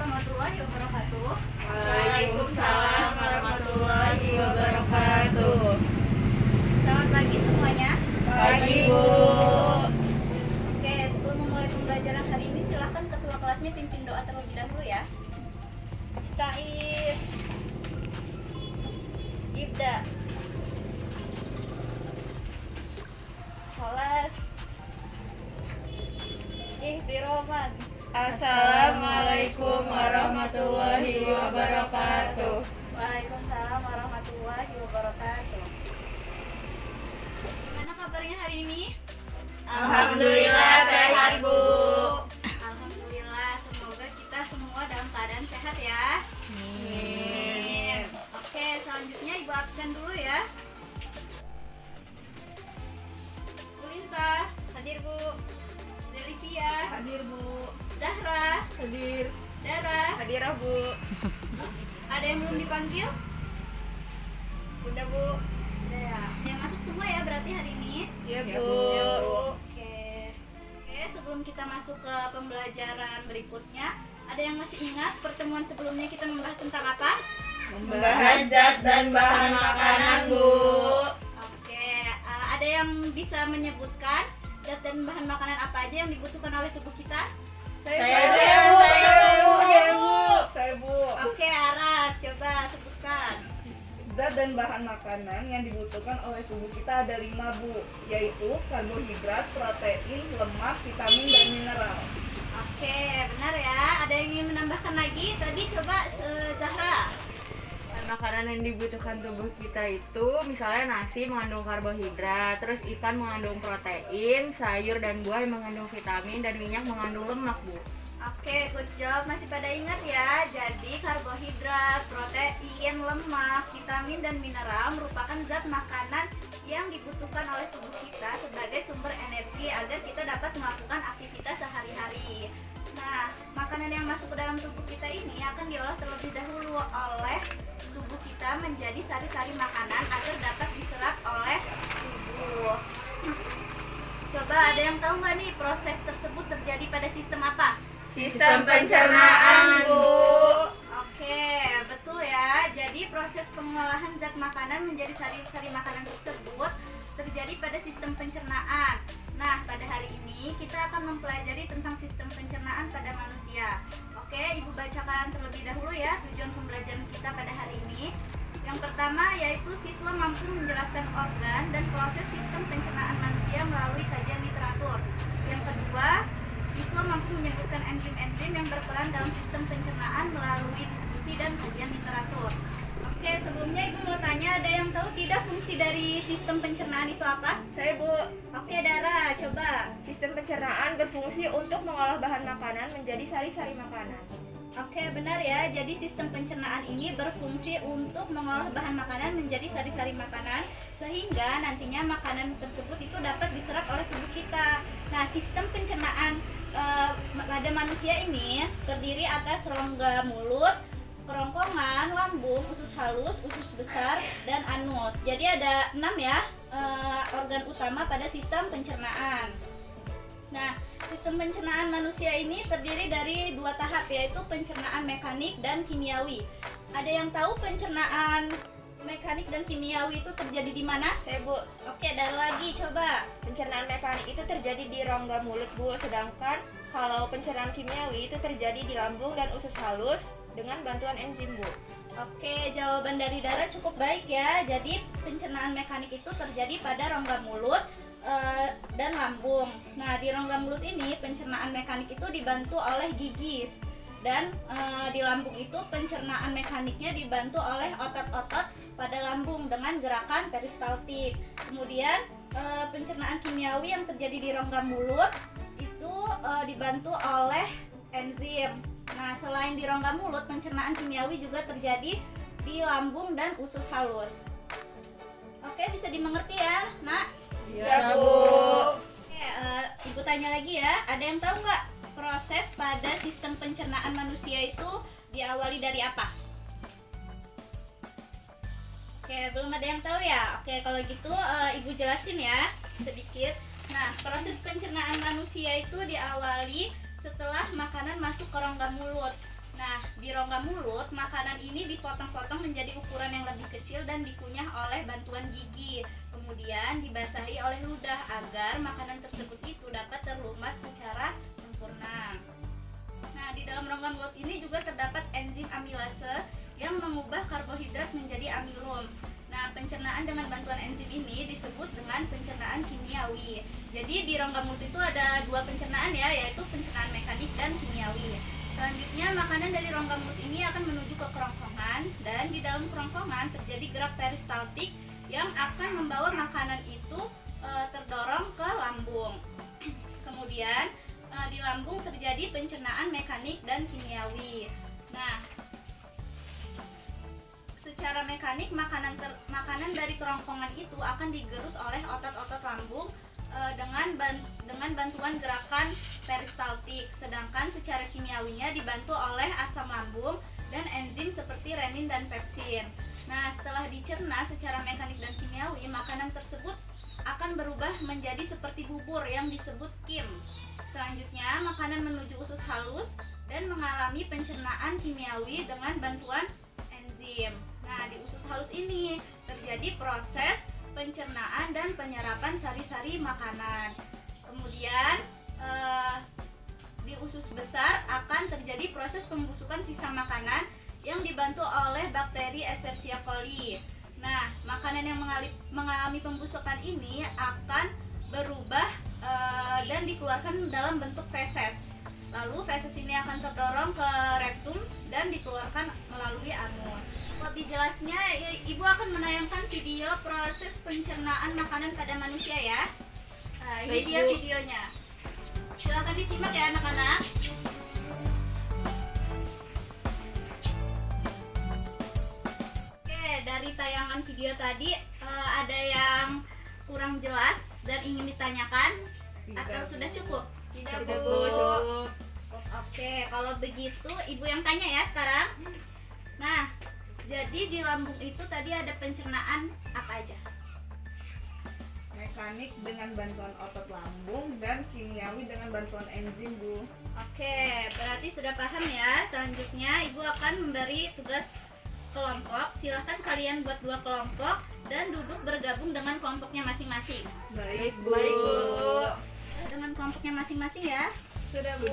warahmatullahi wabarakatuh. Waalaikumsalam warahmatullahi wabarakatuh. Selamat pagi semuanya. Pagi, Bu. Oke, sebelum memulai pembelajaran hari ini, silakan ketua kelasnya pimpin doa terlebih dahulu ya. Istaif, Ibda, Sholat, Ihtiroman. Assalamualaikum warahmatullahi wabarakatuh. Waalaikumsalam warahmatullahi wabarakatuh. Gimana kabarnya hari ini? Alhamdulillah sehat, Bu. Alhamdulillah, semoga kita semua dalam keadaan sehat ya. Amin. Oke, selanjutnya Ibu absen dulu ya. Ulisa, hadir Bu. Delivia, Hadir, Bu. Zahra, Hadir. Dara. Hadir, Bu. Ada yang belum dipanggil? Udah, Bu. Udah ya. Yang masuk semua ya berarti hari ini. Iya, Ya, Bu. Oke. Oke, sebelum kita masuk ke pembelajaran berikutnya, ada yang masih ingat pertemuan sebelumnya kita membahas tentang apa? Membahas zat dan bahan makanan, Bu. Oke, ada yang bisa menyebutkan zat dan bahan makanan apa aja yang dibutuhkan oleh tubuh kita? Saya, Bu. Oke, Aras, coba sebutkan. Zat dan bahan makanan yang dibutuhkan oleh tubuh kita ada 5, Bu, yaitu karbohidrat, protein, lemak, vitamin, dan mineral. Oke, benar ya. Ada yang ingin menambahkan lagi? Tadi coba Zahra. Makanan yang dibutuhkan tubuh kita itu misalnya nasi mengandung karbohidrat, terus ikan mengandung protein, sayur dan buah yang mengandung vitamin, dan minyak mengandung lemak, Bu. Oke, good job. Masih pada ingat ya? Jadi karbohidrat, protein, lemak, vitamin, dan mineral merupakan zat makanan yang dibutuhkan oleh tubuh kita sebagai sumber energi agar kita dapat melakukan aktivitas sehari-hari. Nah, makanan yang masuk ke dalam tubuh kita ini akan diolah terlebih dahulu oleh tubuh kita menjadi sari-sari makanan agar dapat diserap oleh tubuh. Coba ada yang tahu nggak nih proses tersebut terjadi pada sistem apa? Sistem pencernaan, Bu. Oke, betul ya. Jadi proses pengolahan zat makanan menjadi sari-sari makanan tersebut terjadi pada sistem pencernaan. Nah, pada hari ini kita akan mempelajari tentang sistem pencernaan pada manusia. Oke, Ibu bacakan terlebih dahulu ya tujuan pembelajaran kita pada hari ini. Yang pertama yaitu siswa mampu menjelaskan organ dan proses sistem pencernaan manusia melalui kajian literatur. Yang kedua, siswa mampu menyebutkan enzim-enzim yang berperan dalam sistem pencernaan melalui diskusi dan kajian literatur. Oke, sebelumnya Ibu mau tanya, ada yang tahu tidak fungsi dari sistem pencernaan itu apa? Saya, Bu. Oke, Dara, coba. Sistem pencernaan berfungsi untuk mengolah bahan makanan menjadi sari-sari makanan. Oke, benar ya. Jadi sistem pencernaan ini berfungsi untuk mengolah bahan makanan menjadi sari-sari makanan sehingga nantinya makanan tersebut itu dapat diserap oleh tubuh kita. Nah, sistem pencernaan pada manusia ini terdiri atas rongga mulut, kerongkongan, lambung, usus halus, usus besar, dan anus. Jadi ada 6 ya organ utama pada sistem pencernaan. Nah, sistem pencernaan manusia ini terdiri dari 2 tahap, yaitu pencernaan mekanik dan kimiawi. Ada yang tahu pencernaan mekanik dan kimiawi itu terjadi di mana? Saya, Bu. Oke, ada lagi coba. Pencernaan mekanik itu terjadi di rongga mulut, Bu. Sedangkan kalau pencernaan kimiawi itu terjadi di lambung dan usus halus dengan bantuan enzim, Bu. Oke, jawaban dari Dara cukup baik ya. Jadi pencernaan mekanik itu terjadi pada rongga mulut dan lambung. Nah, di rongga mulut ini pencernaan mekanik itu dibantu oleh gigi, dan di lambung itu pencernaan mekaniknya dibantu oleh otot-otot pada lambung dengan gerakan peristaltik. Kemudian pencernaan kimiawi yang terjadi di rongga mulut itu dibantu oleh enzim. Nah, selain di rongga mulut, pencernaan kimiawi juga terjadi di lambung dan usus halus. Oke, bisa dimengerti ya, Nak? Iya, Bu. Oke, Ibu tanya lagi ya, ada yang tahu nggak proses pada sistem pencernaan manusia itu diawali dari apa? Oke, belum ada yang tahu ya? Oke, kalau gitu Ibu jelasin ya sedikit. Nah, proses pencernaan manusia itu diawali setelah makanan masuk ke rongga mulut. Nah, di rongga mulut, makanan ini dipotong-potong menjadi ukuran yang lebih kecil dan dikunyah oleh bantuan gigi. Kemudian dibasahi oleh ludah agar makanan tersebut itu dapat terlumat secara sempurna. Nah, di dalam rongga mulut ini juga terdapat enzim amilase yang mengubah karbohidrat menjadi amilum. Nah, pencernaan dengan bantuan enzim ini disebut dengan pencernaan kimiawi. Jadi di rongga mulut itu ada dua pencernaan ya, yaitu pencernaan mekanik dan kimiawi. Selanjutnya, makanan dari rongga mulut ini akan menuju ke kerongkongan, dan di dalam kerongkongan terjadi gerak peristaltik yang akan membawa makanan itu terdorong ke lambung. Kemudian di lambung terjadi pencernaan mekanik dan kimiawi. Nah, secara mekanik makanan dari kerongkongan itu akan digerus oleh otot-otot lambung dengan bantuan gerakan peristaltik, sedangkan secara kimiawinya dibantu oleh asam lambung dan enzim seperti renin dan pepsin. Nah, setelah dicerna secara mekanik dan kimiawi, makanan tersebut akan berubah menjadi seperti bubur yang disebut kim. Selanjutnya, makanan menuju usus halus dan mengalami pencernaan kimiawi dengan bantuan enzim. Nah, di usus halus ini terjadi proses pencernaan dan penyerapan sari-sari makanan. Kemudian di usus besar akan terjadi proses pembusukan sisa makanan yang dibantu oleh bakteri Escherichia coli. Nah, makanan yang mengalami pembusukan ini akan berubah dan dikeluarkan dalam bentuk feses. Lalu feses ini akan terdorong ke rektum dan dikeluarkan melalui anus. Lebih jelasnya, Ibu akan menayangkan video proses pencernaan makanan pada manusia ya. Nah, ini dia videonya. Silakan disimak ya anak-anak. Oke, dari tayangan video tadi ada yang kurang jelas dan ingin ditanyakan atau sudah cukup? Tidak, Bu. Oke, kalau begitu Ibu yang tanya ya sekarang. Nah, jadi di lambung itu tadi ada pencernaan apa aja? Mekanik dengan bantuan otot lambung dan kimiawi dengan bantuan enzim, Bu. Oke, berarti sudah paham ya. Selanjutnya Ibu akan memberi tugas kelompok. Silahkan kalian buat 2 kelompok dan duduk bergabung dengan kelompoknya masing-masing. Baik, Bu. Baik, Bu. Dengan kelompoknya masing-masing ya. Sudah, Bu.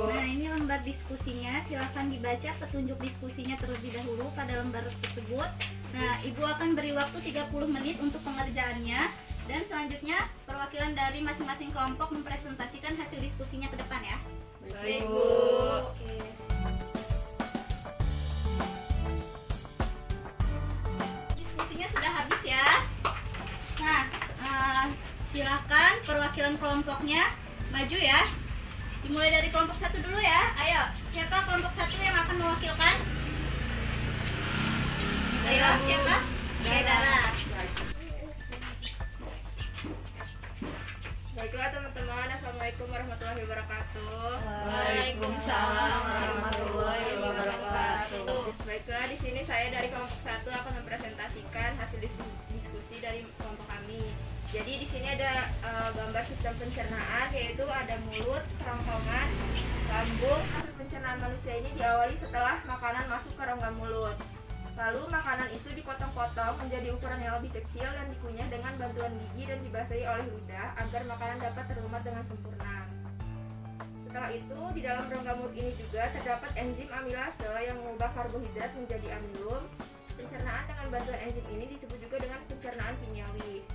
Nah, ini lembar diskusinya. Silahkan dibaca petunjuk diskusinya terlebih dahulu pada lembar tersebut. Nah, Ibu akan beri waktu 30 menit untuk pengerjaannya. Dan selanjutnya perwakilan dari masing-masing kelompok mempresentasikan hasil diskusinya ke depan ya. Baik, Bu. Oke. Diskusinya sudah habis ya. Nah, silahkan perwakilan kelompoknya maju ya. Dimulai dari kelompok 1 dulu ya. Ayo, siapa kelompok 1 yang akan mewakilkan? Ayo, siapa? Dara. Baiklah teman-teman, assalamualaikum warahmatullahi wabarakatuh. Waalaikumsalam warahmatullahi wabarakatuh. Baiklah, di sini saya dari kelompok 1 akan mempresentasikan hasil diskusi dari kelompok kami. Jadi di sini ada gambar sistem pencernaan, yaitu ada mulut, kerongkongan, lambung. Proses pencernaan manusia ini diawali setelah makanan masuk ke rongga mulut. Lalu makanan itu dipotong-potong menjadi ukuran yang lebih kecil dan dikunyah dengan bantuan gigi dan dibasahi oleh ludah agar makanan dapat terlumat dengan sempurna. Setelah itu, di dalam rongga mulut ini juga terdapat enzim amilase yang mengubah karbohidrat menjadi amilum. Pencernaan dengan bantuan enzim ini disebut juga dengan pencernaan kimiawi.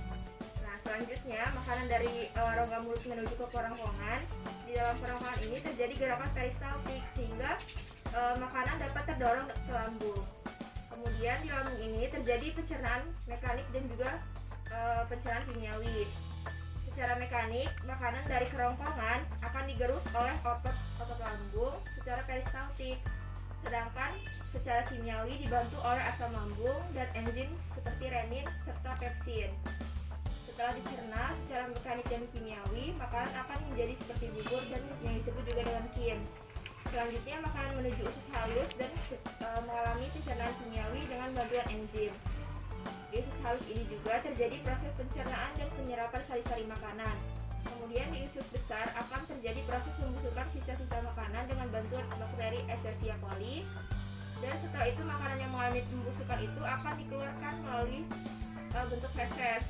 Nah, selanjutnya makanan dari rongga mulut menuju ke kerongkongan. Di dalam kerongkongan ini terjadi gerakan peristaltik sehingga makanan dapat terdorong ke lambung. Kemudian di lambung ini terjadi pencernaan mekanik dan juga pencernaan kimiawi. Secara mekanik, makanan dari kerongkongan akan digerus oleh otot lambung secara peristaltik. Sedangkan secara kimiawi dibantu oleh asam lambung dan enzim seperti renin serta pepsin. Setelah dicerna secara mekanik dan kimiawi, makanan akan menjadi seperti bubur dan yang disebut juga dengan kim. Selanjutnya makanan menuju usus halus dan mengalami pencernaan kimiawi dengan bantuan enzim. Di usus halus ini juga terjadi proses pencernaan dan penyerapan sari-sari makanan. Kemudian di usus besar akan terjadi proses membusukkan sisa-sisa makanan dengan bantuan bakteri Escherichia coli. Dan setelah itu makanan yang mengalami pembusukan itu akan dikeluarkan melalui bentuk feses.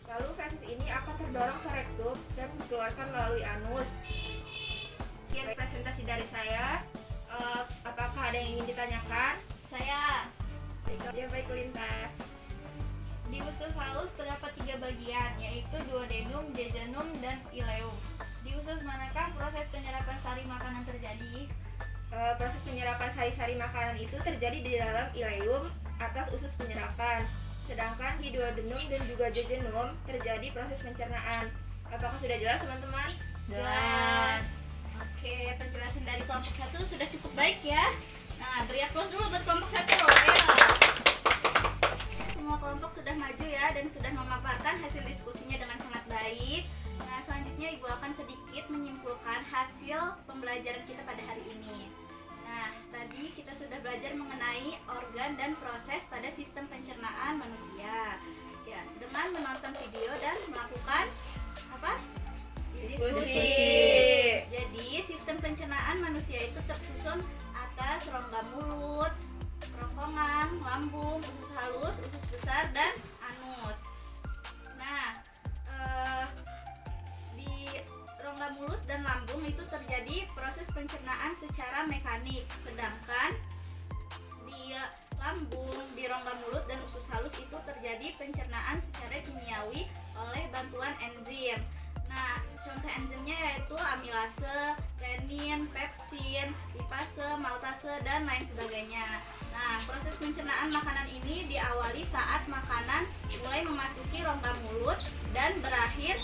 Lalu feses ini akan terdorong ke rektum dan dikeluarkan melalui anus. Sekian presentasi dari saya. Apakah ada yang ingin ditanyakan? Saya Baik Kulinta. di usus halus terdapat 3 bagian, yaitu duodenum, jejunum, dan ileum. Di usus manakah proses penyerapan sari makanan terjadi? Proses penyerapan sari-sari makanan itu terjadi di dalam ileum atas usus penyerapan. Sedangkan di duodenum dan juga jejunum terjadi proses pencernaan. Apakah sudah jelas teman-teman? Jelas. Oke, penjelasan dari kelompok 1 sudah cukup baik ya. Nah, beri aplaus dulu buat kelompok 1. Ayo. Semua kelompok sudah maju ya dan sudah memaparkan hasil diskusinya dengan sangat baik. Nah, selanjutnya Ibu akan sedikit menyimpulkan hasil pembelajaran kita pada hari ini. Nah, tadi kita sudah belajar mengenai organ dan proses pada sistem pencernaan manusia. Ya, dengan menonton video dan melakukan apa? Diskusi. Jadi, sistem pencernaan manusia itu tersusun atas rongga mulut, kerongkongan, lambung, usus halus, usus besar, dan anus. Nah, di rongga mulut dan lambung itu terjadi proses pencernaan secara mekanik, sedangkan di lambung, di rongga mulut dan usus halus itu terjadi pencernaan secara kimiawi oleh bantuan enzim. Nah, contoh enzimnya yaitu amilase, renin, pepsin, lipase, maltase, dan lain sebagainya. Nah, proses pencernaan makanan ini diawali saat makanan mulai memasuki rongga mulut dan berakhir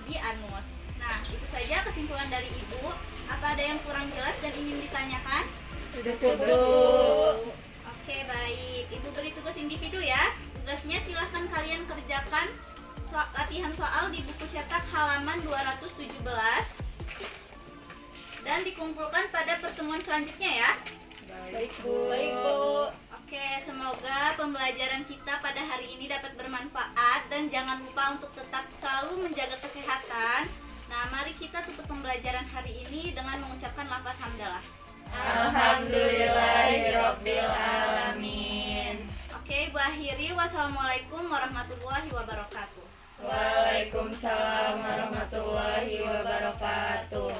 di anus. Nah, itu saja kesimpulan dari Ibu. Apa ada yang kurang jelas dan ingin ditanyakan? Sudah cukup. Oke, baik. Ibu beri tugas individu ya. Tugasnya silahkan kalian kerjakan latihan soal di buku cetak halaman 217 dan dikumpulkan pada pertemuan selanjutnya ya. Baik Bu. Oke, semoga pembelajaran kita pada hari ini dapat bermanfaat dan jangan lupa untuk tetap selalu menjaga kesehatan. Nah, mari kita tutup pembelajaran hari ini dengan mengucapkan lafaz hamdalah. Alhamdulillahirabbil alamin. Oke, Ibu akhiri. Wassalamualaikum warahmatullahi wabarakatuh. Waalaikumsalam warahmatullahi wabarakatuh.